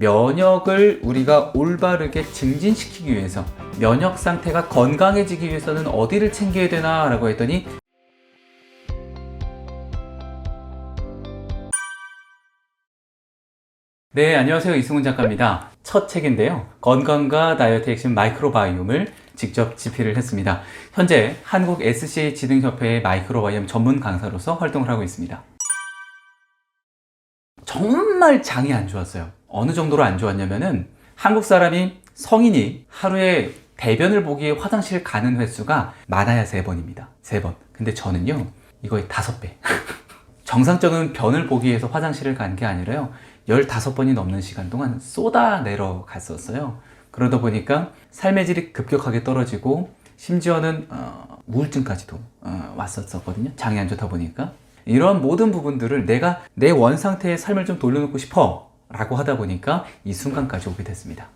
면역을 우리가 올바르게 증진시키기 위해서, 면역 상태가 건강해지기 위해서는 어디를 챙겨야 되나 라고 했더니 네, 안녕하세요. 이승훈 작가입니다. 첫 책인데요. 건강과 다이어트 핵심 마이크로바이옴을 직접 집필을 했습니다. 현재 한국 SC지능협회의 마이크로바이옴 전문 강사로서 활동을 하고 있습니다. 정말 장이 안 좋았어요. 어느 정도로 안 좋았냐면은 한국 사람이 성인이 하루에 대변을 보기 위해 화장실 가는 횟수가 많아야 3번입니다. 3번. 근데 저는요, 이거의 5배. 정상적인 변을 보기 위해서 화장실을 간 게 아니라요, 15번이 넘는 시간 동안 쏟아내러 갔었어요. 그러다 보니까 삶의 질이 급격하게 떨어지고 심지어는 우울증까지도 왔었거든요. 장이 안 좋다 보니까. 이런 모든 부분들을 내가 내 원상태의 삶을 좀 돌려놓고 싶어 라고 하다 보니까 이 순간까지 오게 됐습니다.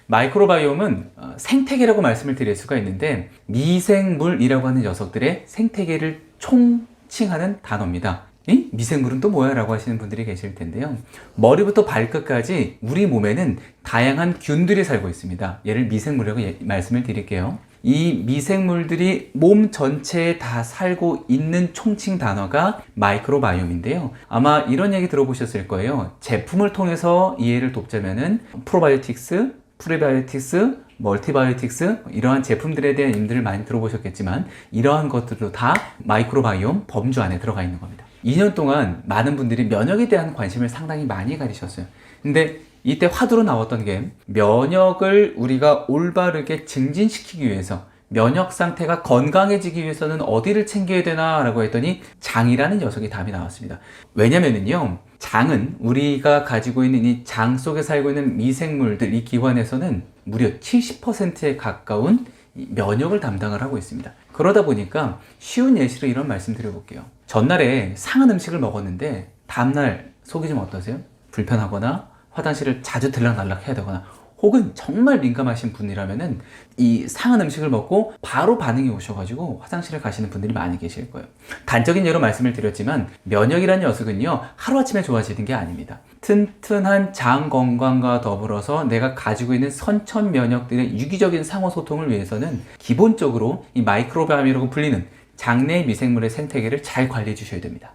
마이크로바이옴은 생태계라고 말씀을 드릴 수가 있는데, 미생물이라고 하는 녀석들의 생태계를 총칭하는 단어입니다. 이? 미생물은 또 뭐야? 라고 하시는 분들이 계실 텐데요. 머리부터 발끝까지 우리 몸에는 다양한 균들이 살고 있습니다. 얘를 미생물이라고 말씀을 드릴게요. 이 미생물들이 몸 전체에 다 살고 있는 총칭 단어가 마이크로바이옴인데요. 아마 이런 얘기 들어보셨을 거예요. 제품을 통해서 이해를 돕자면은 프로바이오틱스, 프리바이오틱스, 멀티바이오틱스, 이러한 제품들에 대한 이름들을 많이 들어보셨겠지만, 이러한 것들도 다 마이크로바이옴 범주 안에 들어가 있는 겁니다. 2년 동안 많은 분들이 면역에 대한 관심을 상당히 많이 가지셨어요. 근데 이때 화두로 나왔던 게, 면역을 우리가 올바르게 증진시키기 위해서, 면역 상태가 건강해지기 위해서는 어디를 챙겨야 되나 라고 했더니 장이라는 녀석이 답이 나왔습니다. 왜냐면은요, 장은 우리가 가지고 있는 이 장 속에 살고 있는 미생물들, 이 기관에서는 무려 70%에 가까운 면역을 담당을 하고 있습니다. 그러다 보니까 쉬운 예시로 이런 말씀 드려볼게요. 전날에 상한 음식을 먹었는데 다음날 속이 좀 어떠세요? 불편하거나 화장실을 자주 들락날락 해야 되거나, 혹은 정말 민감하신 분이라면은 이 상한 음식을 먹고 바로 반응이 오셔가지고 화장실을 가시는 분들이 많이 계실 거예요. 단적인 예로 말씀을 드렸지만, 면역이라는 녀석은요, 하루아침에 좋아지는 게 아닙니다. 튼튼한 장 건강과 더불어서 내가 가지고 있는 선천 면역들의 유기적인 상호소통을 위해서는 기본적으로 이 마이크로바이옴이라고 불리는 장내 미생물의 생태계를 잘 관리해 주셔야 됩니다.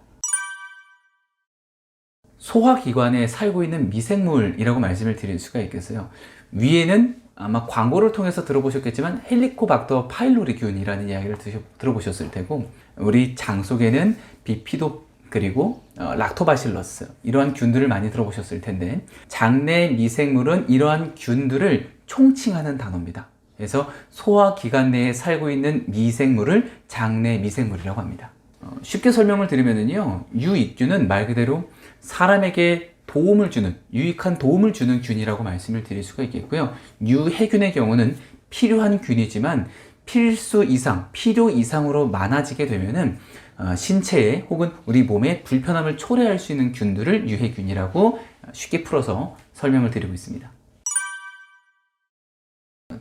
소화기관에 살고 있는 미생물이라고 말씀을 드릴 수가 있겠어요. 위에는 아마 광고를 통해서 들어보셨겠지만 헬리코박터 파일로리균이라는 이야기를 들어보셨을 테고, 우리 장 속에는 비피도 그리고 락토바실러스, 이러한 균들을 많이 들어보셨을 텐데, 장내 미생물은 이러한 균들을 총칭하는 단어입니다. 그래서 소화기관 내에 살고 있는 미생물을 장내 미생물이라고 합니다. 쉽게 설명을 드리면요, 유익균은 말 그대로 사람에게 도움을 주는, 유익한 도움을 주는 균이라고 말씀을 드릴 수가 있겠고요. 유해균의 경우는 필요한 균이지만 필수 이상, 필요 이상으로 많아지게 되면은 신체에 혹은 우리 몸에 불편함을 초래할 수 있는 균들을 유해균이라고 쉽게 풀어서 설명을 드리고 있습니다.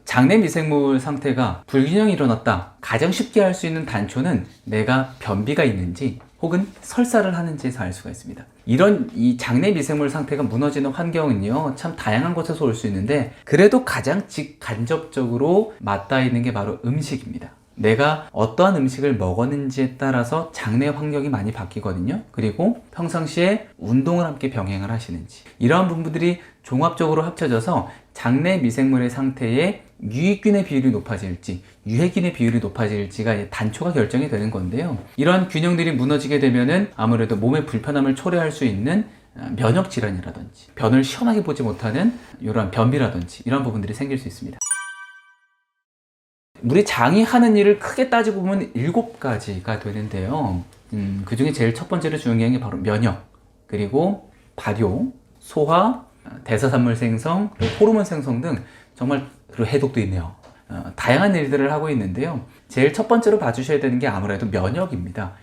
장내 미생물 상태가 불균형이 일어났다. 가장 쉽게 할 수 있는 단초는 내가 변비가 있는지 혹은 설사를 하는지에서 알 수가 있습니다. 이런 이 장내 미생물 상태가 무너지는 환경은요, 참 다양한 곳에서 올 수 있는데, 그래도 가장 직간접적으로 맞닿아 있는 게 바로 음식입니다. 내가 어떠한 음식을 먹었는지에 따라서 장내 환경이 많이 바뀌거든요. 그리고 평상시에 운동을 함께 병행을 하시는지, 이러한 부분들이 종합적으로 합쳐져서 장내 미생물의 상태에 유익균의 비율이 높아질지 유해균의 비율이 높아질지가 단초가 결정이 되는 건데요. 이러한 균형들이 무너지게 되면은 아무래도 몸의 불편함을 초래할 수 있는 면역 질환이라든지, 변을 시원하게 보지 못하는 이러한 변비라든지, 이런 부분들이 생길 수 있습니다. 우리 장이 하는 일을 크게 따지고 보면 7가지가 되는데요. 그 중에 제일 첫 번째로 중요한 게 바로 면역, 그리고 발효, 소화, 대사산물 생성, 호르몬 생성 등, 정말, 그리고 해독도 있네요. 다양한 일들을 하고 있는데요. 제일 첫 번째로 봐주셔야 되는 게 아무래도 면역입니다.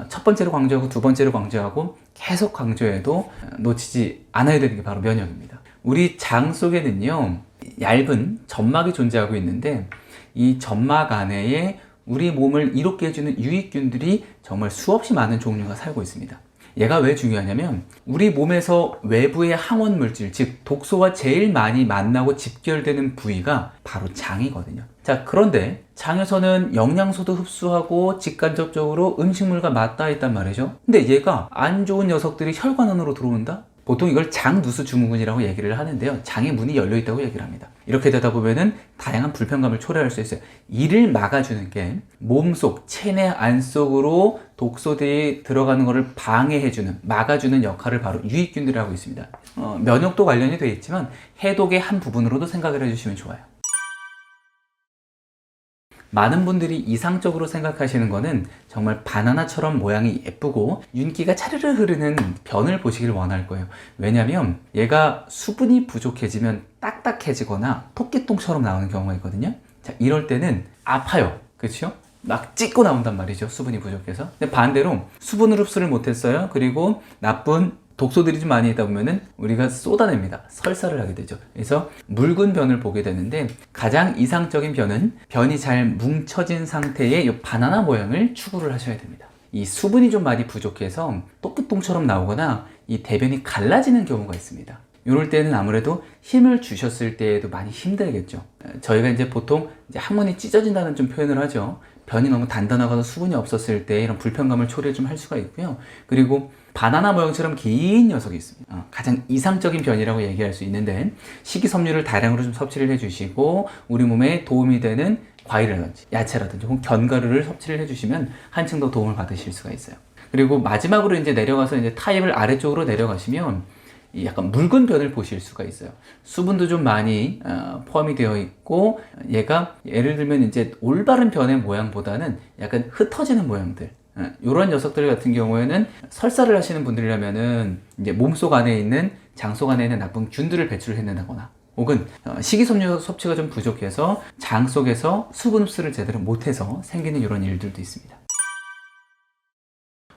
첫 번째로 강조하고 두 번째로 강조하고 계속 강조해도 놓치지 않아야 되는 게 바로 면역입니다. 우리 장 속에는요, 얇은 점막이 존재하고 있는데, 이 점막 안에 우리 몸을 이롭게 해주는 유익균들이 정말 수없이 많은 종류가 살고 있습니다. 얘가 왜 중요하냐면 우리 몸에서 외부의 항원 물질, 즉 독소와 제일 많이 만나고 집결되는 부위가 바로 장이거든요. 자, 그런데 장에서는 영양소도 흡수하고 직간접적으로 음식물과 맞닿아 있단 말이죠. 근데 얘가 안 좋은 녀석들이 혈관 안으로 들어온다? 보통 이걸 장누수 증후군이라고 얘기를 하는데요. 장의 문이 열려 있다고 얘기를 합니다. 이렇게 되다 보면은 다양한 불편감을 초래할 수 있어요. 이를 막아주는 게 몸속, 체내 안속으로 독소들이 들어가는 것을 방해해주는, 막아주는 역할을 바로 유익균들이 하고 있습니다. 면역도 관련이 되어 있지만 해독의 한 부분으로도 생각을 해주시면 좋아요. 많은 분들이 이상적으로 생각하시는 거는 정말 바나나처럼 모양이 예쁘고 윤기가 차르르 흐르는 변을 보시길 원할 거예요. 왜냐면 얘가 수분이 부족해지면 딱딱해지거나 토끼똥처럼 나오는 경우가 있거든요. 자, 이럴 때는 아파요. 그렇죠? 막 찢고 나온단 말이죠. 수분이 부족해서. 근데 반대로 수분을 흡수를 못했어요. 그리고 나쁜 독소들이 좀 많이 있다 보면은 우리가 쏟아냅니다. 설사를 하게 되죠. 그래서 묽은 변을 보게 되는데 가장 이상적인 변은 변이 잘 뭉쳐진 상태의 이 바나나 모양을 추구를 하셔야 됩니다. 이 수분이 좀 많이 부족해서 또끼똥처럼 나오거나 이 대변이 갈라지는 경우가 있습니다. 이럴 때는 아무래도 힘을 주셨을 때에도 많이 힘들겠죠. 저희가 이제 보통 이제 항문이 찢어진다는 좀 표현을 하죠. 변이 너무 단단하거나 수분이 없었을 때 이런 불편감을 초래 좀 할 수가 있고요. 그리고 바나나 모양처럼 긴 녀석이 있습니다. 가장 이상적인 변이라고 얘기할 수 있는데 식이섬유를 다량으로 좀 섭취를 해주시고 우리 몸에 도움이 되는 과일이라든지 야채라든지 혹은 견과류를 섭취를 해주시면 한층 더 도움을 받으실 수가 있어요. 그리고 마지막으로 이제 내려가서 이제 타입을 아래쪽으로 내려가시면 이 약간 묽은 변을 보실 수가 있어요. 수분도 좀 많이 포함이 되어 있고 얘가 예를 들면 이제 올바른 변의 모양보다는 약간 흩어지는 모양들, 이런 녀석들 같은 경우에는 설사를 하시는 분들이라면은 이제 몸속 안에 있는 장속 안에 있는 나쁜 균들을 배출해낸다거나 혹은 식이섬유 섭취가 좀 부족해서 장 속에서 수분 흡수를 제대로 못해서 생기는 이런 일들도 있습니다.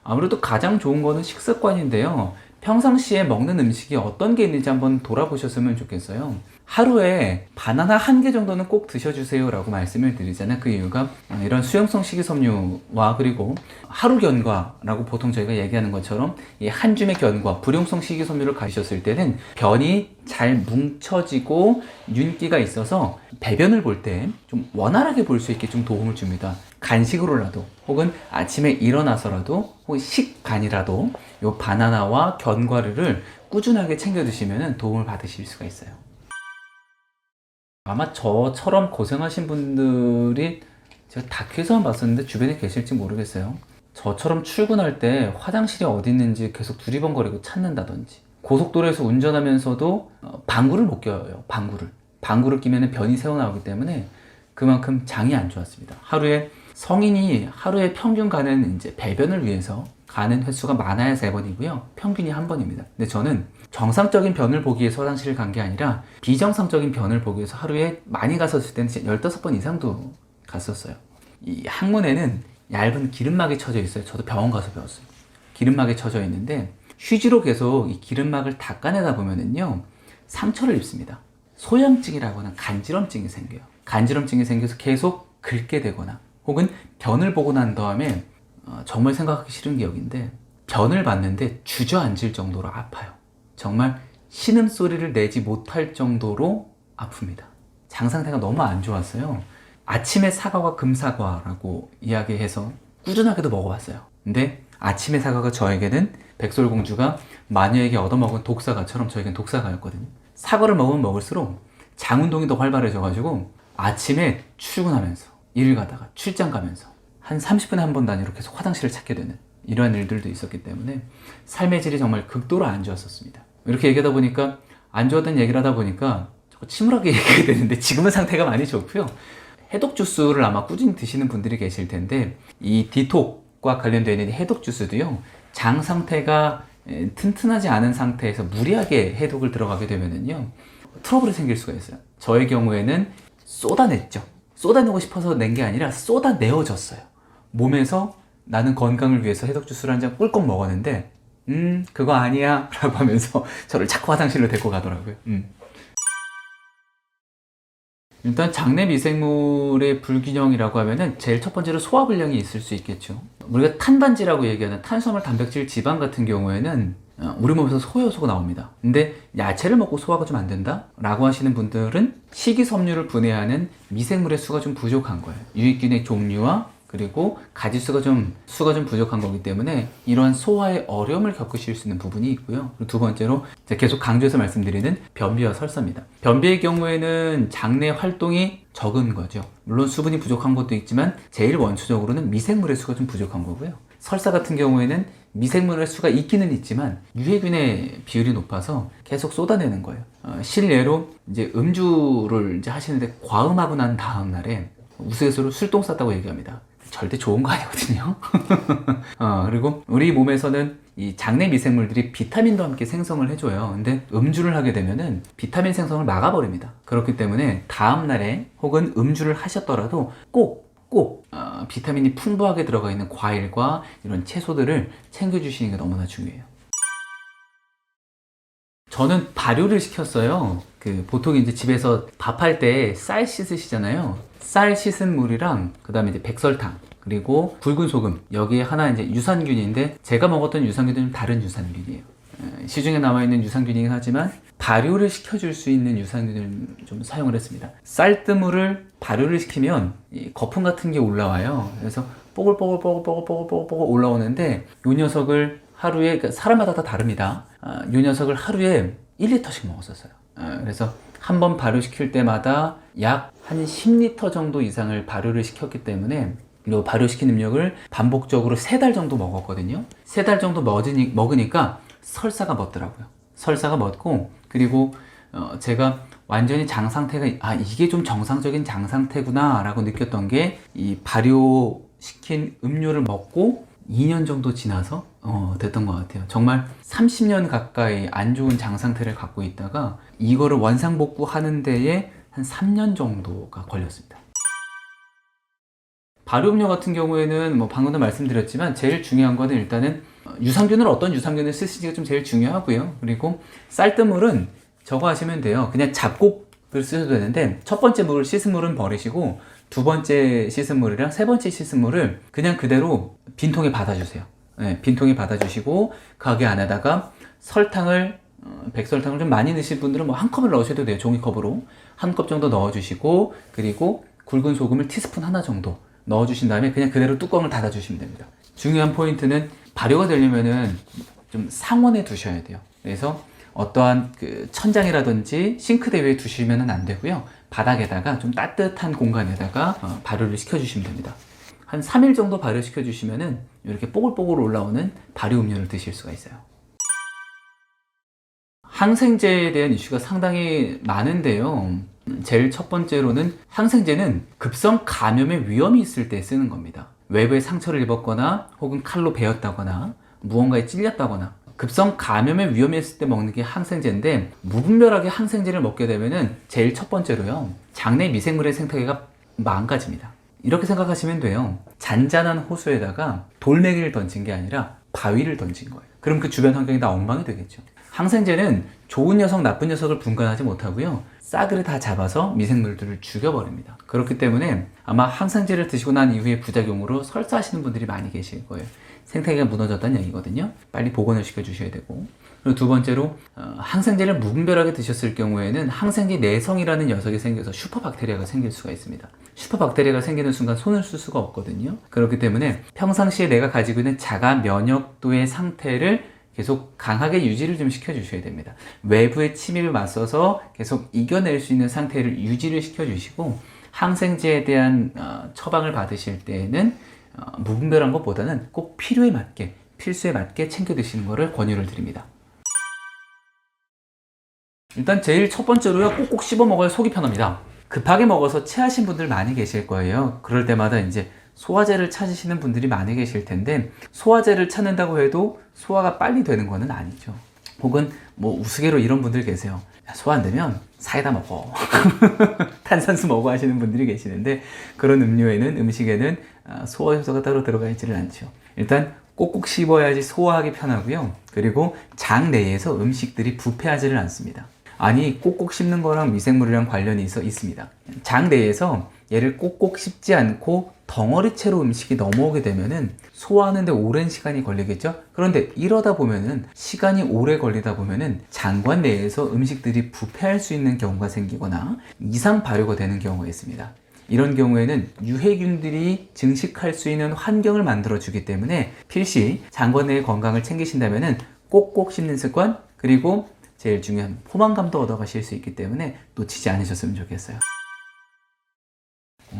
아무래도 가장 좋은 거는 식습관인데요. 평상시에 먹는 음식이 어떤 게 있는지 한번 돌아보셨으면 좋겠어요. 하루에 바나나 1개 정도는 꼭 드셔주세요 라고 말씀을 드리잖아요. 그 이유가 이런 수용성 식이섬유와 그리고 하루 견과라고 보통 저희가 얘기하는 것처럼 이 한 줌의 견과, 불용성 식이섬유를 가지셨을 때는 변이 잘 뭉쳐지고 윤기가 있어서 배변을 볼 때 좀 원활하게 볼 수 있게 좀 도움을 줍니다. 간식으로라도 혹은 아침에 일어나서라도 혹은 식간이라도 이 바나나와 견과류를 꾸준하게 챙겨 드시면 도움을 받으실 수가 있어요. 아마 저처럼 고생하신 분들이 제가 다큐에서만 봤었는데 주변에 계실지 모르겠어요. 저처럼 출근할 때 화장실이 어디 있는지 계속 두리번거리고 찾는다든지 고속도로에서 운전하면서도 방구를 못 껴요. 방구를 끼면 변이 새어나오기 때문에 그만큼 장이 안 좋았습니다. 성인이 하루에 평균 가는 이제 배변을 위해서 가는 횟수가 많아야 3번이고요. 평균이 1번입니다. 근데 저는 정상적인 변을 보기 위해서 화장실을 간 게 아니라 비정상적인 변을 보기 위해서 하루에 많이 갔었을 때는 15번 이상도 갔었어요. 이 항문에는 얇은 기름막이 쳐져 있어요. 저도 병원 가서 배웠어요. 기름막이 쳐져 있는데 휴지로 계속 이 기름막을 닦아내다 보면은요, 상처를 입습니다. 소염증이라고 하는 간지럼증이 생겨요. 간지럼증이 생겨서 계속 긁게 되거나 혹은 변을 보고 난 다음에 정말 생각하기 싫은 기억인데 변을 봤는데 주저앉을 정도로 아파요. 정말 신음소리를 내지 못할 정도로 아픕니다. 장 상태가 너무 안 좋았어요. 아침에 사과와 금사과라고 이야기해서 꾸준하게도 먹어봤어요. 근데 아침에 사과가 저에게는 백설공주가 마녀에게 얻어먹은 독사과처럼 저에겐 독사과였거든요. 사과를 먹으면 먹을수록 장 운동이 더 활발해져가지고 아침에 출근하면서 일을 가다가 출장 가면서 한 30분에 한 번 단위로 계속 화장실을 찾게 되는 이러한 일들도 있었기 때문에 삶의 질이 정말 극도로 안 좋았었습니다. 이렇게 얘기하다 보니까 안 좋았던 얘기를 하다 보니까 침울하게 얘기하게 되는데 지금은 상태가 많이 좋고요. 해독 주스를 아마 꾸준히 드시는 분들이 계실 텐데 이 디톡과 관련되어 있는 해독 주스도요. 장 상태가 튼튼하지 않은 상태에서 무리하게 해독을 들어가게 되면은요. 트러블이 생길 수가 있어요. 저의 경우에는 쏟아냈죠. 쏟아내고 싶어서 낸 게 아니라 쏟아내어졌어요. 몸에서 나는 건강을 위해서 해독 주스를 한 잔 꿀꺽 먹었는데 그거 아니야 라고 하면서 저를 자꾸 화장실로 데리고 가더라고요. 일단 장내 미생물의 불균형이라고 하면은 제일 첫 번째로 소화불량이 있을 수 있겠죠. 우리가 탄단지라고 얘기하는 탄수화물, 단백질, 지방 같은 경우에는 우리 몸에서 소요소가 나옵니다. 근데 야채를 먹고 소화가 좀 안 된다? 라고 하시는 분들은 식이섬유를 분해하는 미생물의 수가 좀 부족한 거예요. 유익균의 종류와 그리고 가지수가 좀 부족한 거기 때문에 이러한 소화에 어려움을 겪으실 수 있는 부분이 있고요. 그리고 두 번째로 제가 계속 강조해서 말씀드리는 변비와 설사입니다. 변비의 경우에는 장내 활동이 적은 거죠. 물론 수분이 부족한 것도 있지만 제일 원초적으로는 미생물의 수가 좀 부족한 거고요. 설사 같은 경우에는 미생물의 수가 있기는 있지만 유해균의 비율이 높아서 계속 쏟아내는 거예요. 실례로 이제 음주를 이제 하시는데 과음하고 난 다음 날에 우스갯소리로 술똥 쌌다고 얘기합니다. 절대 좋은 거 아니거든요. 그리고 우리 몸에서는 이 장내 미생물들이 비타민도 함께 생성을 해줘요. 근데 음주를 하게 되면은 비타민 생성을 막아버립니다. 그렇기 때문에 다음날에 혹은 음주를 하셨더라도 꼭 비타민이 풍부하게 들어가 있는 과일과 이런 채소들을 챙겨주시는 게 너무나 중요해요. 저는 발효를 시켰어요. 보통 이제 집에서 밥할 때 쌀 씻으시잖아요. 쌀 씻은 물이랑 그 다음에 이제 백설탕 그리고 굵은 소금, 여기에 하나 이제 유산균인데 제가 먹었던 유산균은 좀 다른 유산균이에요. 시중에 나와 있는 유산균이긴 하지만 발효를 시켜줄 수 있는 유산균을 좀 사용을 했습니다. 쌀뜨물을 발효를 시키면 이 거품 같은 게 올라와요. 그래서 뽀글뽀글 올라오는데 이 녀석을 하루에, 그러니까 사람마다 다 다릅니다. 이 녀석을 하루에 1리터씩 먹었었어요. 그래서 한 번 발효시킬 때마다 약 한 10리터 정도 이상을 발효를 시켰기 때문에 이 발효시킨 음력을 반복적으로 3달 정도 먹었거든요. 3달 정도 먹으니까 설사가 멎더라고요. 설사가 멎고, 그리고 제가 완전히 장 상태가 이게 좀 정상적인 장 상태구나 라고 느꼈던 게 이 발효시킨 음료를 먹고 2년 정도 지나서 됐던 것 같아요. 정말 30년 가까이 안 좋은 장 상태를 갖고 있다가 이거를 원상복구하는 데에 한 3년 정도가 걸렸습니다. 발효음료 같은 경우에는 뭐 방금도 말씀드렸지만 제일 중요한 거는 일단은 유산균을 어떤 유산균을 쓰시기가 좀 제일 중요하고요. 그리고 쌀뜨물은 저거 하시면 돼요. 그냥 잡곡을 쓰셔도 되는데 첫 번째 물을 씻은 물은 버리시고 두 번째 씻은 물이랑 세 번째 씻은 물을 그냥 그대로 빈통에 받아주세요. 네, 빈통에 받아주시고 가게 안에다가 설탕을 백설탕을 좀 많이 넣으실 분들은 뭐 한 컵을 넣으셔도 돼요. 종이컵으로 한 컵 정도 넣어주시고, 그리고 굵은 소금을 티스푼 하나 정도 넣어주신 다음에 그냥 그대로 뚜껑을 닫아주시면 됩니다. 중요한 포인트는 발효가 되려면은 좀 상온에 두셔야 돼요. 그래서 어떠한 천장이라든지 싱크대 위에 두시면 안 되고요. 바닥에다가 좀 따뜻한 공간에다가 발효를 시켜주시면 됩니다. 한 3일 정도 발효시켜 주시면은 이렇게 뽀글뽀글 올라오는 발효 음료를 드실 수가 있어요. 항생제에 대한 이슈가 상당히 많은데요. 제일 첫 번째로는 항생제는 급성 감염의 위험이 있을 때 쓰는 겁니다. 외부에 상처를 입었거나 혹은 칼로 베었다거나 무언가에 찔렸다거나 급성 감염의 위험이 있을 때 먹는 게 항생제인데, 무분별하게 항생제를 먹게 되면은 제일 첫 번째로요, 장내 미생물의 생태계가 망가집니다. 이렇게 생각하시면 돼요. 잔잔한 호수에다가 돌멩이를 던진 게 아니라 바위를 던진 거예요. 그럼 그 주변 환경이 다 엉망이 되겠죠. 항생제는 좋은 녀석, 나쁜 녀석을 분간하지 못하고요, 싸그리 다 잡아서 미생물들을 죽여버립니다. 그렇기 때문에 아마 항생제를 드시고 난 이후에 부작용으로 설사하시는 분들이 많이 계실 거예요. 생태계가 무너졌다는 얘기거든요. 빨리 복원을 시켜주셔야 되고. 그리고 두 번째로 항생제를 무분별하게 드셨을 경우에는 항생제 내성이라는 녀석이 생겨서 슈퍼박테리아가 생길 수가 있습니다. 슈퍼박테리아가 생기는 순간 손을 쓸 수가 없거든요. 그렇기 때문에 평상시에 내가 가지고 있는 자가 면역도의 상태를 계속 강하게 유지를 좀 시켜주셔야 됩니다. 외부의 침입에 맞서서 계속 이겨낼 수 있는 상태를 유지를 시켜주시고, 항생제에 대한 처방을 받으실 때에는 무분별한 것보다는 꼭 필요에 맞게, 필수에 맞게 챙겨 드시는 것을 권유를 드립니다. 일단 제일 첫 번째로요, 꼭꼭 씹어 먹어야 속이 편합니다. 급하게 먹어서 체하신 분들 많이 계실 거예요. 그럴 때마다 이제 소화제를 찾으시는 분들이 많이 계실 텐데, 소화제를 찾는다고 해도 소화가 빨리 되는 거는 아니죠. 혹은 뭐 우스개로 이런 분들 계세요. 야, 소화 안 되면 사이다 먹어. 탄산수 먹어 하시는 분들이 계시는데, 그런 음식에는 소화 효소가 따로 들어가 있지는 않죠. 일단 꼭꼭 씹어야지 소화하기 편하고요. 그리고 장 내에서 음식들이 부패하지를 않습니다. 아니, 꼭꼭 씹는 거랑 미생물이랑 관련이 있습니다. 장 내에서 얘를 꼭꼭 씹지 않고 덩어리채로 음식이 넘어오게 되면은 소화하는데 오랜 시간이 걸리겠죠? 그런데 이러다 보면은 시간이 오래 걸리다 보면은 장관 내에서 음식들이 부패할 수 있는 경우가 생기거나 이상 발효가 되는 경우가 있습니다. 이런 경우에는 유해균들이 증식할 수 있는 환경을 만들어 주기 때문에 필시 장관 내의 건강을 챙기신다면은 꼭꼭 씹는 습관, 그리고 제일 중요한 포만감도 얻어가실 수 있기 때문에 놓치지 않으셨으면 좋겠어요.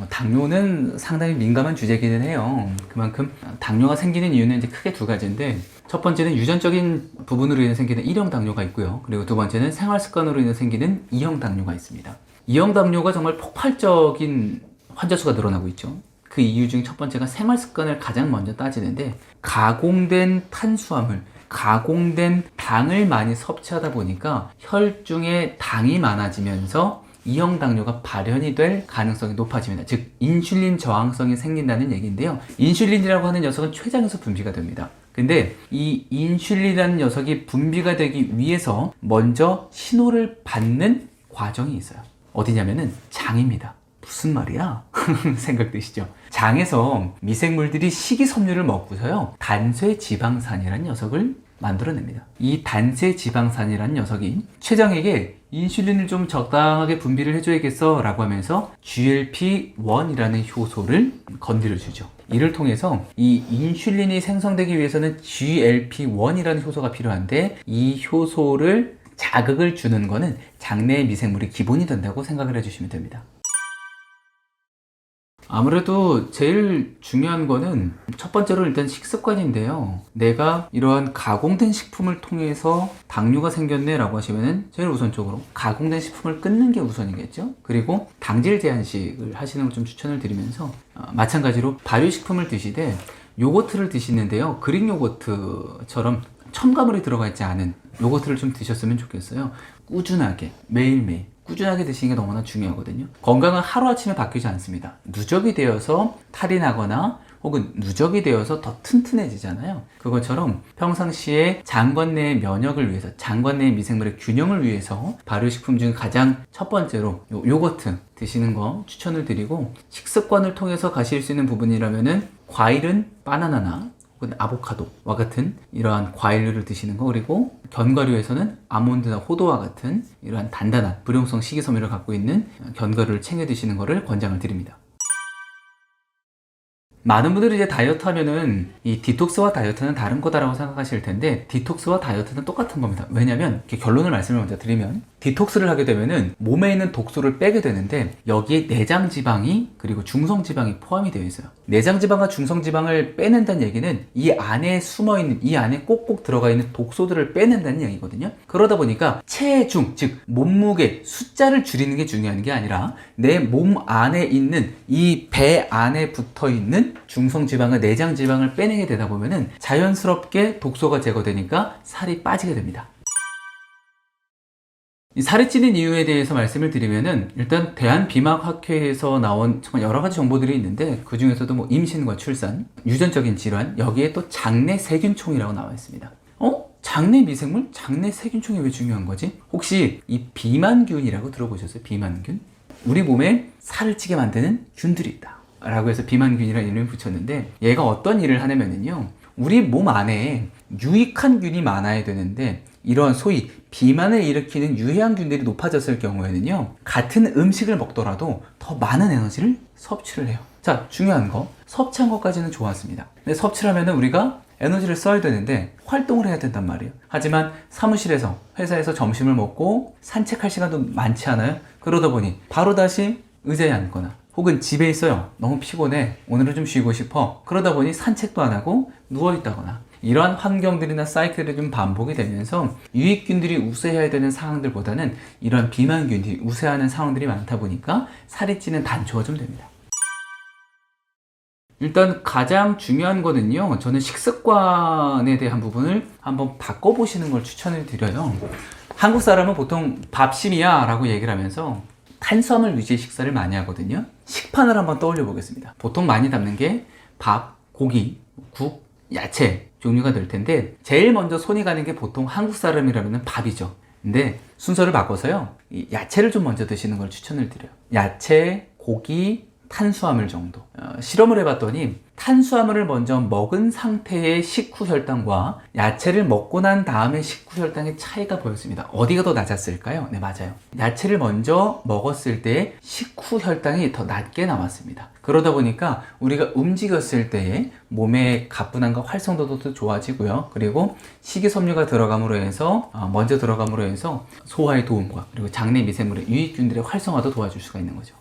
당뇨는 상당히 민감한 주제이기는 해요. 그만큼 당뇨가 생기는 이유는 이제 크게 두 가지인데, 첫 번째는 유전적인 부분으로 인해 생기는 1형 당뇨가 있고요. 그리고 두 번째는 생활 습관으로 인해 생기는 2형 당뇨가 있습니다. 2형 당뇨가 정말 폭발적인 환자 수가 늘어나고 있죠. 그 이유 중 첫 번째가 생활 습관을 가장 먼저 따지는데, 가공된 탄수화물, 가공된 당을 많이 섭취하다 보니까 혈중에 당이 많아지면서 2형 당뇨가 발현이 될 가능성이 높아집니다. 즉 인슐린 저항성이 생긴다는 얘기인데요. 인슐린이라고 하는 녀석은 췌장에서 분비가 됩니다. 근데 이 인슐린이라는 녀석이 분비가 되기 위해서 먼저 신호를 받는 과정이 있어요. 어디냐면은 장입니다. 무슨 말이야? 생각되시죠? 장에서 미생물들이 식이섬유를 먹고서요, 단쇄지방산이라는 녀석을 만들어냅니다. 이 단쇄지방산이라는 녀석이 췌장에게 인슐린을 좀 적당하게 분비를 해줘야겠어 라고 하면서 GLP-1이라는 효소를 건드려주죠. 이를 통해서 이 인슐린이 생성되기 위해서는 GLP-1이라는 효소가 필요한데, 이 효소를 자극을 주는 거는 장내 미생물이 기본이 된다고 생각을 해주시면 됩니다. 아무래도 제일 중요한 거는 첫 번째로 일단 식습관인데요. 내가 이러한 가공된 식품을 통해서 당뇨가 생겼네 라고 하시면은 제일 우선적으로 가공된 식품을 끊는 게 우선이겠죠. 그리고 당질 제한식을 하시는 걸 좀 추천을 드리면서, 마찬가지로 발효식품을 드시되 요거트를 드시는데요, 그릭 요거트처럼 첨가물이 들어가 있지 않은 요거트를 좀 드셨으면 좋겠어요. 꾸준하게 매일매일 꾸준하게 드시는 게 너무나 중요하거든요. 건강은 하루아침에 바뀌지 않습니다. 누적이 되어서 탈이 나거나 혹은 누적이 되어서 더 튼튼해지잖아요. 그것처럼 평상시에 장관 내의 면역을 위해서, 장관 내의 미생물의 균형을 위해서 발효식품 중 가장 첫 번째로 요거트 드시는 거 추천을 드리고, 식습관을 통해서 가실 수 있는 부분이라면은 과일은 바나나나 아보카도와 같은 이러한 과일류를 드시는 거, 그리고 견과류에서는 아몬드나 호두와 같은 이러한 단단한 불용성 식이섬유를 갖고 있는 견과류를 챙겨 드시는 것을 권장을 드립니다. 많은 분들이 이제 다이어트 하면은 이 디톡스와 다이어트는 다른 거다라고 생각하실 텐데, 디톡스와 다이어트는 똑같은 겁니다. 왜냐면 이렇게 결론을 말씀을 먼저 드리면, 디톡스를 하게 되면은 몸에 있는 독소를 빼게 되는데 여기에 내장 지방이 그리고 중성 지방이 포함이 되어 있어요. 내장 지방과 중성 지방을 빼낸다는 얘기는 이 안에 숨어 있는, 이 안에 꼭꼭 들어가 있는 독소들을 빼낸다는 얘기거든요. 그러다 보니까 체중, 즉 몸무게 숫자를 줄이는 게 중요한 게 아니라 내 몸 안에 있는 이 배 안에 붙어 있는 중성 지방과 내장 지방을 빼내게 되다 보면은 자연스럽게 독소가 제거되니까 살이 빠지게 됩니다. 이 살이 찌는 이유에 대해서 말씀을 드리면은, 일단 대한비만학회에서 나온 정말 여러 가지 정보들이 있는데, 그 중에서도 뭐 임신과 출산, 유전적인 질환, 여기에 또 장내 세균총이라고 나와 있습니다. 장내 미생물? 장내 세균총이 왜 중요한 거지? 혹시 이 비만균이라고 들어보셨어요? 비만균? 우리 몸에 살을 찌게 만드는 균들이 있다 라고 해서 비만균이라는 이름을 붙였는데, 얘가 어떤 일을 하냐면요, 우리 몸 안에 유익한 균이 많아야 되는데 이런 소위 비만을 일으키는 유해한 균들이 높아졌을 경우에는요, 같은 음식을 먹더라도 더 많은 에너지를 섭취를 해요. 자, 중요한 거, 섭취한 것까지는 좋았습니다. 근데 섭취를 하면은 우리가 에너지를 써야 되는데 활동을 해야 된단 말이에요. 하지만 사무실에서, 회사에서 점심을 먹고 산책할 시간도 많지 않아요? 그러다 보니 바로 다시 의자에 앉거나, 혹은 집에 있어요. 너무 피곤해. 오늘은 좀 쉬고 싶어. 그러다 보니 산책도 안 하고 누워있다거나, 이러한 환경들이나 사이클이 좀 반복이 되면서 유익균들이 우세해야 되는 상황들보다는 이런 비만균들이 우세하는 상황들이 많다 보니까 살이 찌는 단초가 좀 됩니다. 일단 가장 중요한 거는요, 저는 식습관에 대한 부분을 한번 바꿔보시는 걸 추천을 드려요. 한국 사람은 보통 밥심이야 라고 얘기를 하면서 탄수화물 위주의 식사를 많이 하거든요. 식판을 한번 떠올려 보겠습니다. 보통 많이 담는 게 밥, 고기, 국, 야채 종류가 될 텐데, 제일 먼저 손이 가는 게 보통 한국 사람이라면 밥이죠. 근데 순서를 바꿔서요, 이 야채를 좀 먼저 드시는 걸 추천을 드려요. 야채, 고기, 탄수화물 정도. 실험을 해봤더니 탄수화물을 먼저 먹은 상태의 식후 혈당과 야채를 먹고 난 다음에 식후 혈당의 차이가 보였습니다. 어디가 더 낮았을까요? 네, 맞아요. 야채를 먼저 먹었을 때 식후 혈당이 더 낮게 나왔습니다. 그러다 보니까 우리가 움직였을 때에 몸의 가뿐함과 활성도도 좋아지고요. 그리고 식이섬유가 들어감으로 해서 먼저 들어감으로 해서 소화의 도움과 그리고 장내 미생물의 유익균들의 활성화도 도와줄 수가 있는 거죠.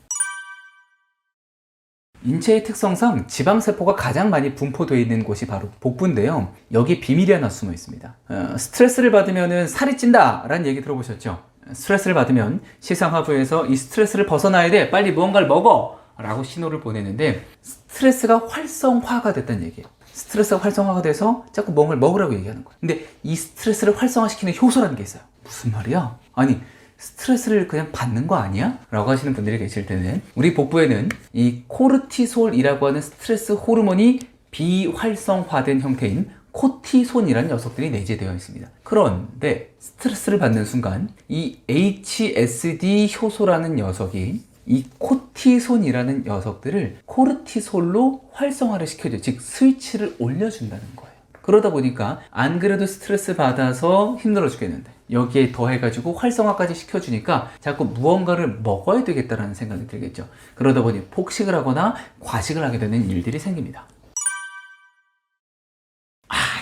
인체의 특성상 지방세포가 가장 많이 분포되어 있는 곳이 바로 복부인데요. 여기 비밀이 하나 숨어 있습니다. 스트레스를 받으면 살이 찐다 라는 얘기 들어보셨죠? 스트레스를 받으면 시상하부에서 이 스트레스를 벗어나야 돼, 빨리 무언가를 먹어 라고 신호를 보내는데, 스트레스가 활성화가 됐다는 얘기예요. 스트레스가 활성화가 돼서 자꾸 뭔가를 먹으라고 얘기하는 거예요. 근데 이 스트레스를 활성화시키는 효소라는 게 있어요. 무슨 말이야? 아니, 스트레스를 그냥 받는 거 아니야? 라고 하시는 분들이 계실 때는, 우리 복부에는 이 코르티솔이라고 하는 스트레스 호르몬이 비활성화된 형태인 코티손이라는 녀석들이 내재되어 있습니다. 그런데 스트레스를 받는 순간 이 HSD 효소라는 녀석이 이 코티손이라는 녀석들을 코르티솔로 활성화를 시켜줘, 즉 스위치를 올려준다는 거예요. 그러다 보니까 안 그래도 스트레스 받아서 힘들어 죽겠는데 여기에 더해가지고 활성화까지 시켜주니까 자꾸 무언가를 먹어야 되겠다라는 생각이 들겠죠. 그러다 보니 폭식을 하거나 과식을 하게 되는 일들이 생깁니다.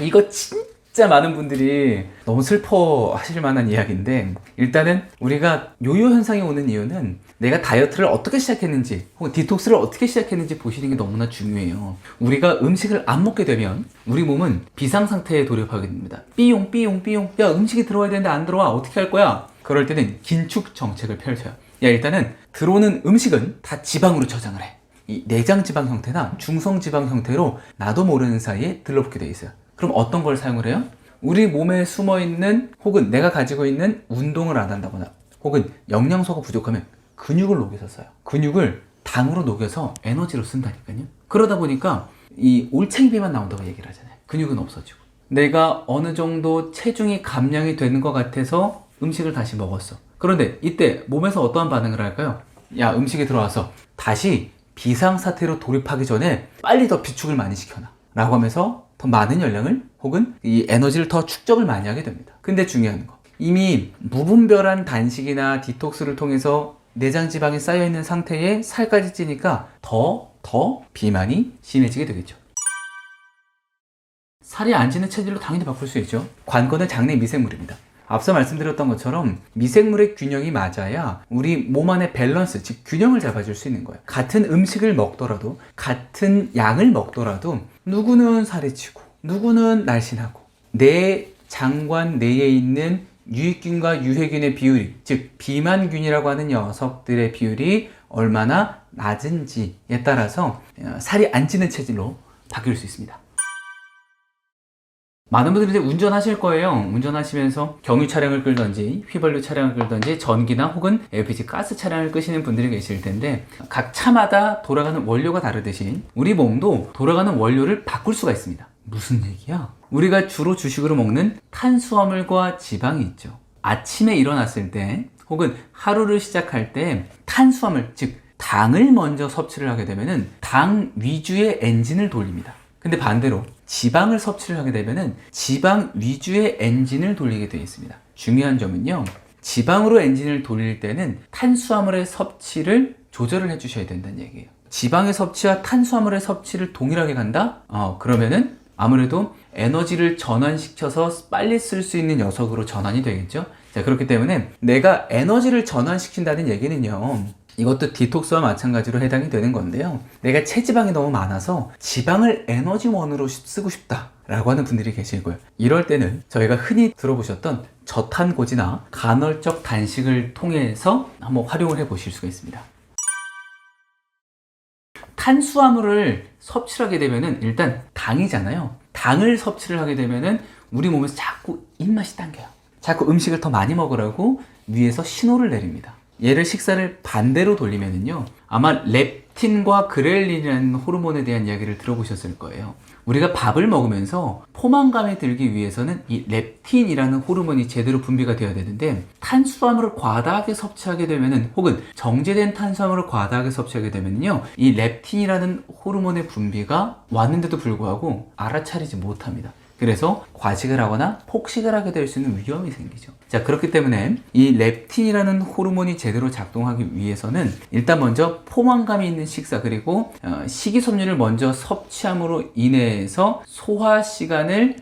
이거 진짜 많은 분들이 너무 슬퍼 하실 만한 이야기인데, 일단은 우리가 요요 현상이 오는 이유는 내가 다이어트를 어떻게 시작했는지 혹은 디톡스를 어떻게 시작했는지 보시는 게 너무나 중요해요. 우리가 음식을 안 먹게 되면 우리 몸은 비상상태에 돌입하게 됩니다. 삐용 삐용 삐용, 야 음식이 들어와야 되는데 안 들어와, 어떻게 할 거야? 그럴 때는 긴축 정책을 펼쳐요. 야, 일단은 들어오는 음식은 다 지방으로 저장을 해. 이 내장지방 형태나 중성지방 형태로 나도 모르는 사이에 들러붙게 돼 있어요. 그럼 어떤 걸 사용을 해요? 우리 몸에 숨어있는, 혹은 내가 가지고 있는 운동을 안 한다거나 혹은 영양소가 부족하면 근육을 녹여서 써요. 근육을 당으로 녹여서 에너지로 쓴다니까요. 그러다 보니까 이 올챙이비만 나온다고 얘기를 하잖아요. 근육은 없어지고. 내가 어느 정도 체중이 감량이 되는 것 같아서 음식을 다시 먹었어. 그런데 이때 몸에서 어떠한 반응을 할까요? 야, 음식이 들어와서 다시 비상사태로 돌입하기 전에 빨리 더 비축을 많이 시켜놔 라고 하면서 더 많은 열량을 혹은 이 에너지를 더 축적을 많이 하게 됩니다. 근데 중요한 거, 이미 무분별한 단식이나 디톡스를 통해서 내장지방이 쌓여있는 상태에 살까지 찌니까 더 비만이 심해지게 되겠죠. 살이 안 찌는 체질로 당연히 바꿀 수 있죠. 관건은 장내 미생물입니다. 앞서 말씀드렸던 것처럼 미생물의 균형이 맞아야 우리 몸 안의 밸런스, 즉 균형을 잡아줄 수 있는 거예요. 같은 음식을 먹더라도, 같은 양을 먹더라도 누구는 살이 찌고 누구는 날씬하고, 내 장관 내에 있는 유익균과 유해균의 비율이, 즉 비만균이라고 하는 녀석들의 비율이 얼마나 낮은지에 따라서 살이 안 찌는 체질로 바뀔 수 있습니다. 많은 분들이 이제 운전하실 거예요. 운전하시면서 경유 차량을 끌던지 휘발유 차량을 끌던지 전기나 혹은 LPG 가스 차량을 끄시는 분들이 계실 텐데, 각 차마다 돌아가는 원료가 다르듯이 우리 몸도 돌아가는 원료를 바꿀 수가 있습니다. 무슨 얘기야? 우리가 주로 주식으로 먹는 탄수화물과 지방이 있죠. 아침에 일어났을 때 혹은 하루를 시작할 때 탄수화물, 즉 당을 먼저 섭취를 하게 되면은 당 위주의 엔진을 돌립니다. 근데 반대로 지방을 섭취를 하게 되면은 지방 위주의 엔진을 돌리게 되어 있습니다. 중요한 점은요, 지방으로 엔진을 돌릴 때는 탄수화물의 섭취를 조절을 해주셔야 된다는 얘기예요. 지방의 섭취와 탄수화물의 섭취를 동일하게 간다? 그러면은 아무래도 에너지를 전환시켜서 빨리 쓸 수 있는 녀석으로 전환이 되겠죠. 자, 그렇기 때문에 내가 에너지를 전환시킨다는 얘기는요, 이것도 디톡스와 마찬가지로 해당이 되는 건데요, 내가 체지방이 너무 많아서 지방을 에너지원으로 쓰고 싶다 라고 하는 분들이 계실 거예요. 이럴 때는 저희가 흔히 들어보셨던 저탄고지나 간헐적 단식을 통해서 한번 활용을 해 보실 수가 있습니다. 탄수화물을 섭취를 하게 되면은 일단 당이잖아요. 당을 섭취를 하게 되면은 우리 몸에서 자꾸 입맛이 당겨요. 자꾸 음식을 더 많이 먹으라고 위에서 신호를 내립니다. 얘를 식사를 반대로 돌리면은요, 아마 렙틴과 그렐린이라는 호르몬에 대한 이야기를 들어보셨을 거예요. 우리가 밥을 먹으면서 포만감이 들기 위해서는 이 렙틴이라는 호르몬이 제대로 분비가 되어야 되는데, 탄수화물을 과다하게 섭취하게 되면은, 혹은 정제된 탄수화물을 과다하게 섭취하게 되면요, 이 렙틴이라는 호르몬의 분비가 왔는데도 불구하고 알아차리지 못합니다. 그래서 과식을 하거나 폭식을 하게 될 수 있는 위험이 생기죠. 자, 그렇기 때문에 이 렙틴이라는 호르몬이 제대로 작동하기 위해서는 일단 먼저 포만감이 있는 식사, 그리고 식이섬유를 먼저 섭취함으로 인해서 소화 시간을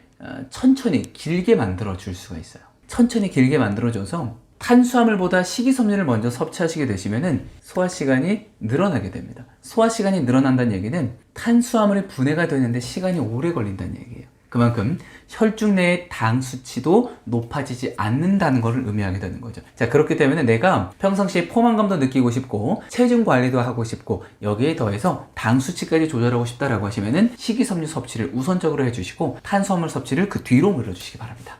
천천히 길게 만들어 줄 수가 있어요. 천천히 길게 만들어줘서 탄수화물보다 식이섬유를 먼저 섭취하시게 되시면은 소화 시간이 늘어나게 됩니다. 소화 시간이 늘어난다는 얘기는 탄수화물이 분해가 되는데 시간이 오래 걸린다는 얘기예요. 그만큼 혈중 내의 당 수치도 높아지지 않는다는 것을 의미하게 되는 거죠. 자, 그렇기 때문에 내가 평상시에 포만감도 느끼고 싶고 체중 관리도 하고 싶고 여기에 더해서 당 수치까지 조절하고 싶다라고 하시면은 식이섬유 섭취를 우선적으로 해주시고 탄수화물 섭취를 그 뒤로 밀어주시기 바랍니다.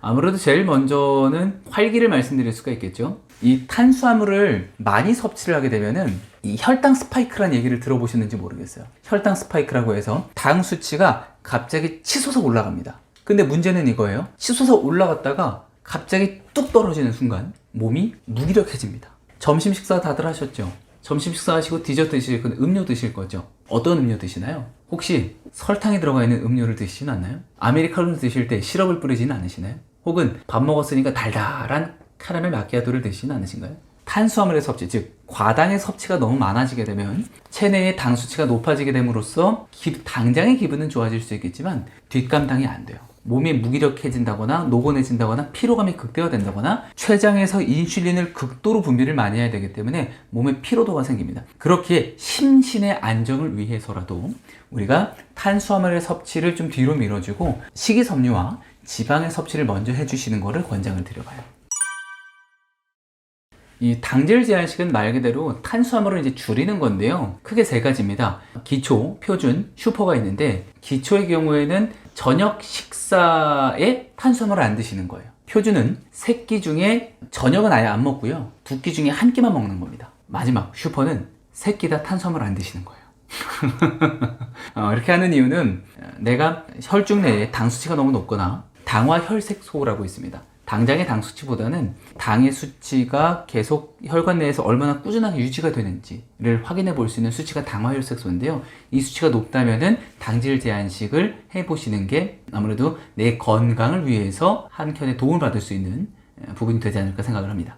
아무래도 제일 먼저는 활기를 말씀드릴 수가 있겠죠. 이 탄수화물을 많이 섭취를 하게 되면은 이 혈당 스파이크라는 얘기를 들어보셨는지 모르겠어요. 혈당 스파이크라고 해서 당 수치가 갑자기 치솟아 올라갑니다. 근데 문제는 이거예요. 치솟아 올라갔다가 갑자기 뚝 떨어지는 순간 몸이 무기력해집니다. 점심 식사 다들 하셨죠? 점심 식사하시고 디저트 드실 건 음료 드실 거죠? 어떤 음료 드시나요? 혹시 설탕이 들어가 있는 음료를 드시진 않나요? 아메리카노 드실 때 시럽을 뿌리지는 않으시나요? 혹은 밥 먹었으니까 달달한 카라멜 마키아토를 드시진 않으신가요? 탄수화물의 섭취, 즉 과당의 섭취가 너무 많아지게 되면 체내의 당 수치가 높아지게 됨으로써 당장의 기분은 좋아질 수 있겠지만 뒷감당이 안 돼요. 몸이 무기력해진다거나 노곤해진다거나 피로감이 극대화된다거나 췌장에서 인슐린을 극도로 분비를 많이 해야 되기 때문에 몸에 피로도가 생깁니다. 그렇기에 심신의 안정을 위해서라도 우리가 탄수화물의 섭취를 좀 뒤로 밀어주고 식이섬유와 지방의 섭취를 먼저 해주시는 것을 권장을 드려봐요. 이 당질 제한식은 말 그대로 탄수화물을 이제 줄이는 건데요. 크게 세 가지입니다. 기초, 표준, 슈퍼가 있는데 기초의 경우에는 저녁 식사에 탄수화물을 안 드시는 거예요. 표준은 3끼 중에 저녁은 아예 안 먹고요. 2끼 중에 1끼만 먹는 겁니다. 마지막 슈퍼는 3끼 다 탄수화물을 안 드시는 거예요. 이렇게 하는 이유는 내가 혈중 내에 당 수치가 너무 높거나 당화혈색소라고 있습니다. 당장의 당 수치보다는 당의 수치가 계속 혈관 내에서 얼마나 꾸준하게 유지가 되는지를 확인해 볼 수 있는 수치가 당화혈색소인데요. 이 수치가 높다면은 당질 제한식을 해보시는 게 아무래도 내 건강을 위해서 한켠에 도움을 받을 수 있는 부분이 되지 않을까 생각을 합니다.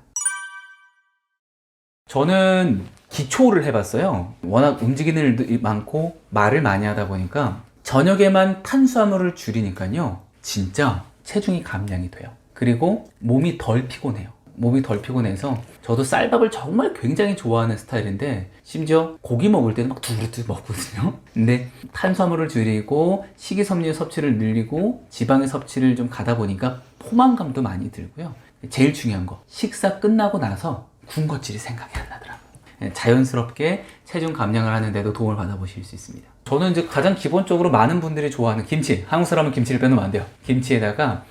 저는 기초를 해봤어요. 워낙 움직이는 일도 많고 말을 많이 하다 보니까 저녁에만 탄수화물을 줄이니까요. 진짜 체중이 감량이 돼요. 그리고 몸이 덜 피곤해요. 몸이 덜 피곤해서 저도 쌀밥을 정말 굉장히 좋아하는 스타일인데 심지어 고기 먹을 때는 막 두루두 먹거든요. 근데 탄수화물을 줄이고 식이섬유 섭취를 늘리고 지방의 섭취를 좀 가다 보니까 포만감도 많이 들고요. 제일 중요한 거, 식사 끝나고 나서 군것질이 생각이 안 나더라고요. 자연스럽게 체중 감량을 하는데도 도움을 받아보실 수 있습니다. 저는 이제 가장 기본적으로 많은 분들이 좋아하는 김치, 한국 사람은 김치를 빼놓으면 안 돼요. 김치에다가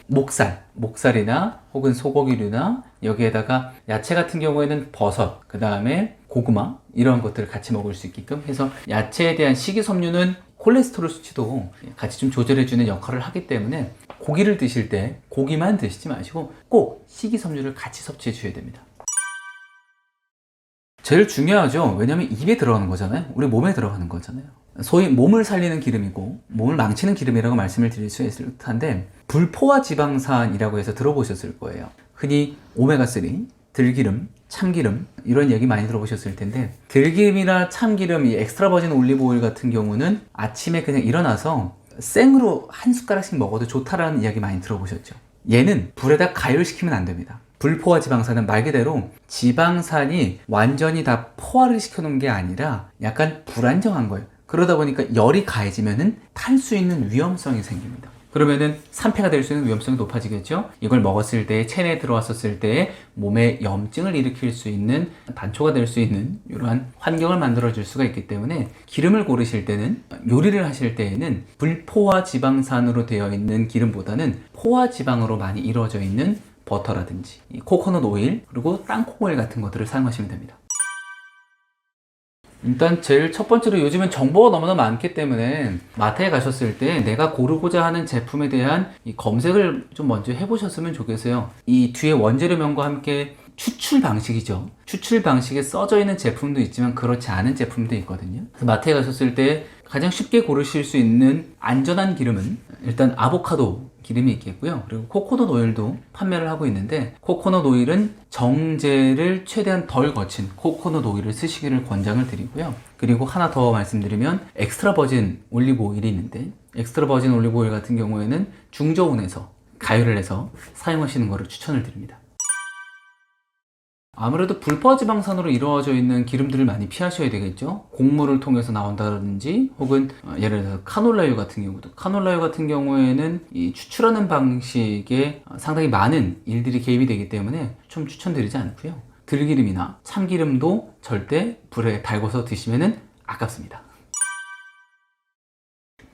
목살이나 혹은 소고기류나 여기에다가 야채 같은 경우에는 버섯, 그 다음에 고구마 이런 것들을 같이 먹을 수 있게끔 해서 야채에 대한 식이섬유는 콜레스테롤 수치도 같이 좀 조절해주는 역할을 하기 때문에 고기를 드실 때 고기만 드시지 마시고 꼭 식이섬유를 같이 섭취해 주셔야 됩니다. 제일 중요하죠. 왜냐하면 입에 들어가는 거잖아요. 우리 몸에 들어가는 거잖아요. 소위 몸을 살리는 기름이고 몸을 망치는 기름이라고 말씀을 드릴 수 있을 텐데 불포화 지방산이라고 해서 들어보셨을 거예요. 흔히 오메가3, 들기름, 참기름 이런 얘기 많이 들어보셨을 텐데 들기름이나 참기름, 이 엑스트라 버진 올리브 오일 같은 경우는 아침에 그냥 일어나서 생으로 한 숟가락씩 먹어도 좋다라는 이야기 많이 들어보셨죠. 얘는 불에다 가열시키면 안 됩니다. 불포화 지방산은 말 그대로 지방산이 완전히 다 포화를 시켜놓은 게 아니라 약간 불안정한 거예요. 그러다 보니까 열이 가해지면은 탈 수 있는 위험성이 생깁니다. 그러면은 산패가 될 수 있는 위험성이 높아지겠죠. 이걸 먹었을 때 체내에 들어왔었을 때 몸에 염증을 일으킬 수 있는 단초가 될 수 있는 이러한 환경을 만들어 줄 수가 있기 때문에 기름을 고르실 때는 요리를 하실 때에는 불포화 지방산으로 되어 있는 기름보다는 포화 지방으로 많이 이루어져 있는 버터라든지 코코넛 오일 그리고 땅콩 오일 같은 것들을 사용하시면 됩니다. 일단 제일 첫 번째로 요즘은 정보가 너무나 많기 때문에 마트에 가셨을 때 내가 고르고자 하는 제품에 대한 이 검색을 좀 먼저 해보셨으면 좋겠어요. 이 뒤에 원재료명과 함께 추출 방식이죠. 추출 방식에 써져 있는 제품도 있지만 그렇지 않은 제품도 있거든요. 그래서 마트에 가셨을 때 가장 쉽게 고르실 수 있는 안전한 기름은 일단 아보카도 기름이 있겠고요. 그리고 코코넛 오일도 판매를 하고 있는데, 코코넛 오일은 정제를 최대한 덜 거친 코코넛 오일을 쓰시기를 권장을 드리고요. 그리고 하나 더 말씀드리면 엑스트라 버진 올리브 오일이 있는데, 엑스트라 버진 올리브 오일 같은 경우에는 중저온에서 가열을 해서 사용하시는 것을 추천을 드립니다. 아무래도 불포화지방산으로 이루어져 있는 기름들을 많이 피하셔야 되겠죠. 곡물을 통해서 나온다든지, 혹은 예를 들어서 카놀라유 같은 경우도, 카놀라유 같은 경우에는 이 추출하는 방식에 상당히 많은 일들이 개입이 되기 때문에 좀 추천드리지 않고요. 들기름이나 참기름도 절대 불에 달궈서 드시면 아깝습니다.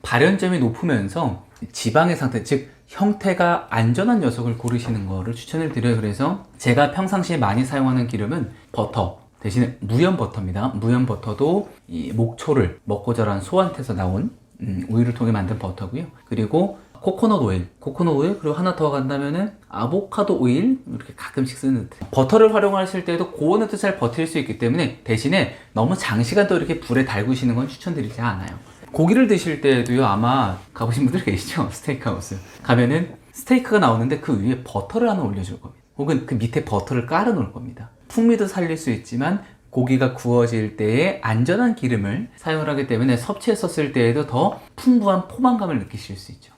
발연점이 높으면서 지방의 상태, 즉 형태가 안전한 녀석을 고르시는 거를 추천을 드려요. 그래서 제가 평상시에 많이 사용하는 기름은 버터 대신에 무염 버터입니다. 무염 버터도 이 목초를 먹고 자란 소한테서 나온 우유를 통해 만든 버터고요. 그리고 코코넛 오일, 그리고 하나 더 간다면은 아보카도 오일, 이렇게 가끔씩 쓰는 듯. 버터를 활용하실 때도 고온에도 잘 버틸 수 있기 때문에, 대신에 너무 장시간 또 이렇게 불에 달구시는 건 추천드리지 않아요. 고기를 드실 때도요, 아마 가보신 분들 계시죠? 스테이크하우스 가면은 스테이크가 나오는데 그 위에 버터를 하나 올려줄 겁니다. 혹은 그 밑에 버터를 깔아 놓을 겁니다. 풍미도 살릴 수 있지만 고기가 구워질 때에 안전한 기름을 사용을 하기 때문에 섭취했었을 때에도 더 풍부한 포만감을 느끼실 수 있죠.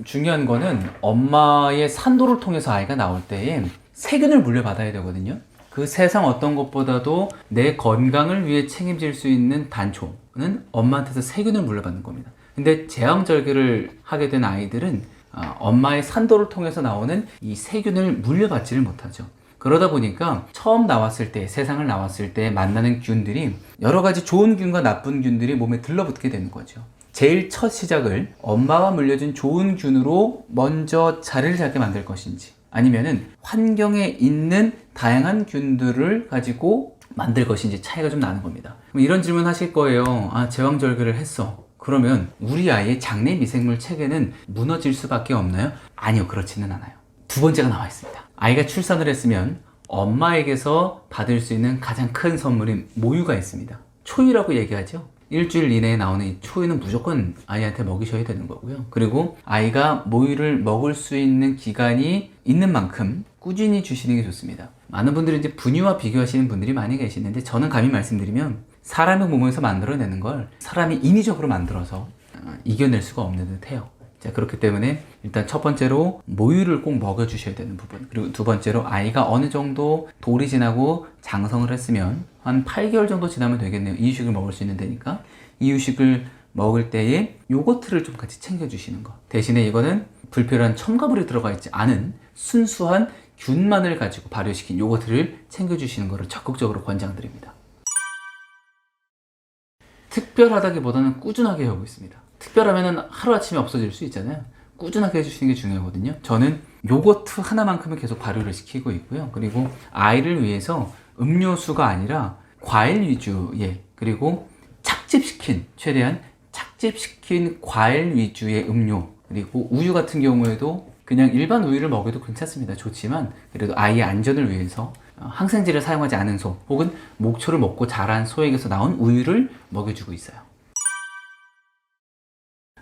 중요한 거는 엄마의 산도를 통해서 아이가 나올 때에 세균을 물려받아야 되거든요. 그 세상 어떤 것보다도 내 건강을 위해 책임질 수 있는 단초는 엄마한테서 세균을 물려받는 겁니다. 근데 제왕절개를 하게 된 아이들은 엄마의 산도를 통해서 나오는 이 세균을 물려받지를 못하죠. 그러다 보니까 처음 나왔을 때, 세상을 나왔을 때 만나는 균들이 여러 가지 좋은 균과 나쁜 균들이 몸에 들러붙게 되는 거죠. 제일 첫 시작을 엄마가 물려준 좋은 균으로 먼저 자리를 잡게 만들 것인지, 아니면은 환경에 있는 다양한 균들을 가지고 만들 것인지 차이가 좀 나는 겁니다. 이런 질문 하실 거예요. 제왕절개를 했어. 그러면 우리 아이의 장내 미생물 체계는 무너질 수밖에 없나요? 아니요, 그렇지는 않아요. 두 번째가 나와 있습니다. 아이가 출산을 했으면 엄마에게서 받을 수 있는 가장 큰 선물인 모유가 있습니다. 초유라고 얘기하죠. 일주일 이내에 나오는 이 초유는 무조건 아이한테 먹이셔야 되는 거고요. 그리고 아이가 모유를 먹을 수 있는 기간이 있는 만큼 꾸준히 주시는 게 좋습니다. 많은 분들이 이제 분유와 비교하시는 분들이 많이 계시는데, 저는 감히 말씀드리면 사람의 몸에서 만들어내는 걸 사람이 인위적으로 만들어서 이겨낼 수가 없는 듯 해요. 자, 그렇기 때문에 일단 첫 번째로 모유를 꼭 먹여주셔야 되는 부분, 그리고 두 번째로 아이가 어느 정도 돌이 지나고 장성을 했으면 한 8개월 정도 지나면 되겠네요. 이유식을 먹을 수 있는 데니까 이유식을 먹을 때에 요거트를 좀 같이 챙겨주시는 거. 대신에 이거는 불필요한 첨가물이 들어가 있지 않은 순수한 균만을 가지고 발효시킨 요거트를 챙겨주시는 것을 적극적으로 권장드립니다. 특별하다기보다는 꾸준하게 하고 있습니다. 특별하면은 하루아침에 없어질 수 있잖아요. 꾸준하게 해주시는 게 중요하거든요. 저는 요거트 하나만큼은 계속 발효를 시키고 있고요. 그리고 아이를 위해서 음료수가 아니라 과일 위주의, 그리고 최대한 착즙시킨 과일 위주의 음료, 그리고 우유 같은 경우에도 그냥 일반 우유를 먹여도 괜찮습니다. 좋지만 그래도 아이의 안전을 위해서 항생제를 사용하지 않은 소, 혹은 목초를 먹고 자란 소에게서 나온 우유를 먹여주고 있어요.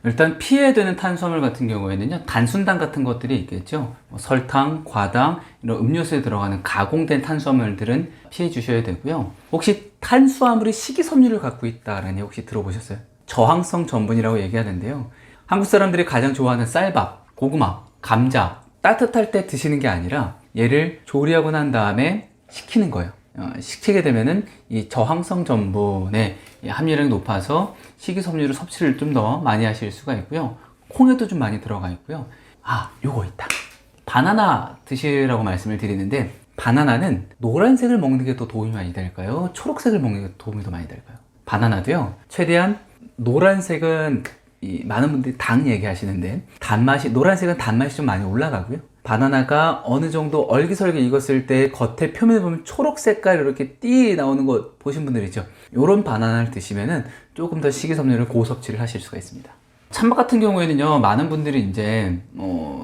일단 피해야 되는 탄수화물 같은 경우에는요, 단순당 같은 것들이 있겠죠. 설탕, 과당, 이런 음료수에 들어가는 가공된 탄수화물들은 피해 주셔야 되고요. 혹시 탄수화물이 식이섬유를 갖고 있다라는 혹시 들어보셨어요? 저항성 전분이라고 얘기하는데요. 한국 사람들이 가장 좋아하는 쌀밥, 고구마, 감자, 따뜻할 때 드시는 게 아니라 얘를 조리하고 난 다음에 식히는 거예요. 식히게 되면은 이 저항성 전분의 함유량이 높아서 식이섬유를 섭취를 좀 더 많이 하실 수가 있고요. 콩에도 좀 많이 들어가 있고요. 요거 있다. 바나나 드시라고 말씀을 드리는데, 바나나는 노란색을 먹는 게 더 도움이 많이 될까요? 초록색을 먹는 게 도움이 더 많이 될까요? 바나나도요, 최대한 노란색은 많은 분들이 당 얘기하시는데, 노란색은 단맛이 좀 많이 올라가고요. 바나나가 어느 정도 얼기설기 익었을 때 겉에 표면을 보면 초록 색깔 이렇게 띠 나오는 거 보신 분들 있죠? 이런 바나나를 드시면은 조금 더 식이섬유를 고섭취를 하실 수가 있습니다. 찬밥 같은 경우에는요, 많은 분들이 이제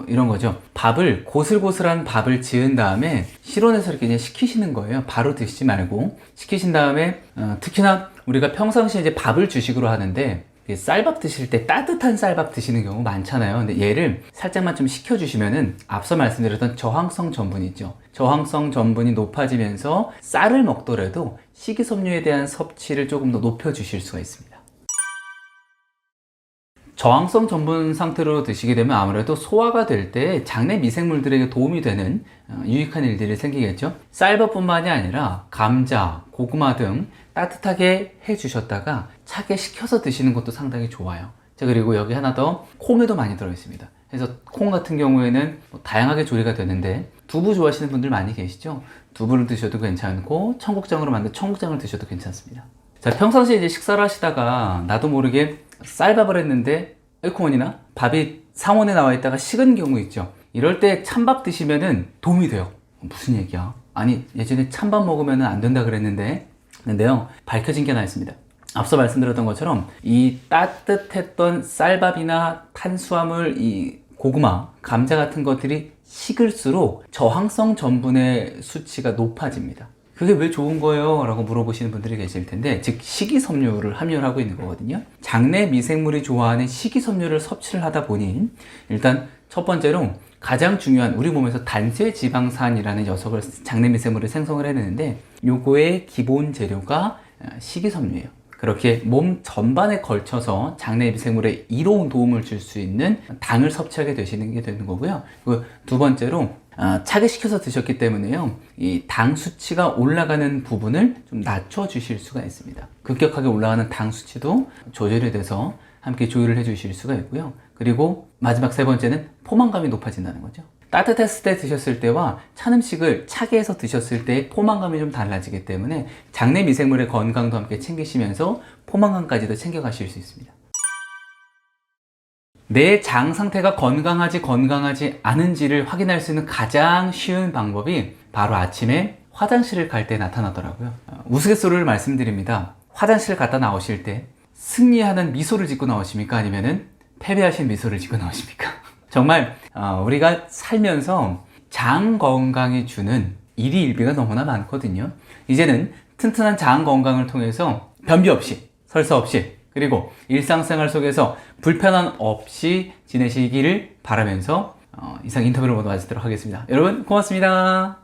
이런 거죠. 밥을 고슬고슬한 밥을 지은 다음에 실온에서 이렇게 그냥 식히시는 거예요. 바로 드시지 말고 식히신 다음에 특히나 우리가 평상시에 이제 밥을 주식으로 하는데 쌀밥 드실 때 따뜻한 쌀밥 드시는 경우 많잖아요. 근데 얘를 살짝만 좀 식혀주시면은 앞서 말씀드렸던 저항성 전분이 있죠. 저항성 전분이 높아지면서 쌀을 먹더라도 식이섬유에 대한 섭취를 조금 더 높여주실 수가 있습니다. 저항성 전분 상태로 드시게 되면 아무래도 소화가 될 때 장내 미생물들에게 도움이 되는 유익한 일들이 생기겠죠. 쌀밥뿐만이 아니라 감자, 고구마 등 따뜻하게 해주셨다가 차게 식혀서 드시는 것도 상당히 좋아요. 자, 그리고 여기 하나 더, 콩에도 많이 들어있습니다. 그래서 콩 같은 경우에는 다양하게 조리가 되는데 두부 좋아하시는 분들 많이 계시죠? 두부를 드셔도 괜찮고 청국장으로 만든 청국장을 드셔도 괜찮습니다. 자, 평상시에 이제 식사를 하시다가 나도 모르게 쌀밥을 했는데 에코원이나 밥이 상온에 나와 있다가 식은 경우 있죠. 이럴 때 찬밥 드시면은 도움이 돼요. 무슨 얘기야? 아니, 예전에 찬밥 먹으면 안 된다 그랬는데, 근데요, 밝혀진 게 하나 있습니다. 앞서 말씀드렸던 것처럼 이 따뜻했던 쌀밥이나 탄수화물, 이 고구마, 감자 같은 것들이 식을수록 저항성 전분의 수치가 높아집니다. 그게 왜 좋은 거예요? 라고 물어보시는 분들이 계실 텐데, 즉 식이섬유를 함유를 하고 있는 거거든요. 장내 미생물이 좋아하는 식이섬유를 섭취를 하다 보니 일단 첫 번째로 가장 중요한 우리 몸에서 단세지방산이라는 녀석을 장내 미생물을 생성을 해내는데, 요거의 기본 재료가 식이섬유예요. 그렇게 몸 전반에 걸쳐서 장내 미생물에 이로운 도움을 줄 수 있는 당을 섭취하게 되시는 게 되는 거고요. 그리고 두 번째로 차게 식혀서 드셨기 때문에요, 이 당 수치가 올라가는 부분을 좀 낮춰 주실 수가 있습니다. 급격하게 올라가는 당 수치도 조절이 돼서 함께 조율을 해 주실 수가 있고요. 그리고 마지막 세 번째는 포만감이 높아진다는 거죠. 따뜻했을 때 드셨을 때와 찬 음식을 차게 해서 드셨을 때의 포만감이 좀 달라지기 때문에 장내 미생물의 건강도 함께 챙기시면서 포만감까지도 챙겨가실 수 있습니다. 내 장 상태가 건강하지 않은지를 확인할 수 있는 가장 쉬운 방법이 바로 아침에 화장실을 갈 때 나타나더라고요. 우스갯소리를 말씀드립니다. 화장실 갔다 나오실 때 승리하는 미소를 짓고 나오십니까? 아니면은 패배하신 미소를 짓고 나오십니까? 정말 우리가 살면서 장 건강이 주는 일희일비가 너무나 많거든요. 이제는 튼튼한 장 건강을 통해서 변비 없이, 설사 없이, 그리고 일상생활 속에서 불편함 없이 지내시기를 바라면서 이상 인터뷰를 모두 마치도록 하겠습니다. 여러분 고맙습니다.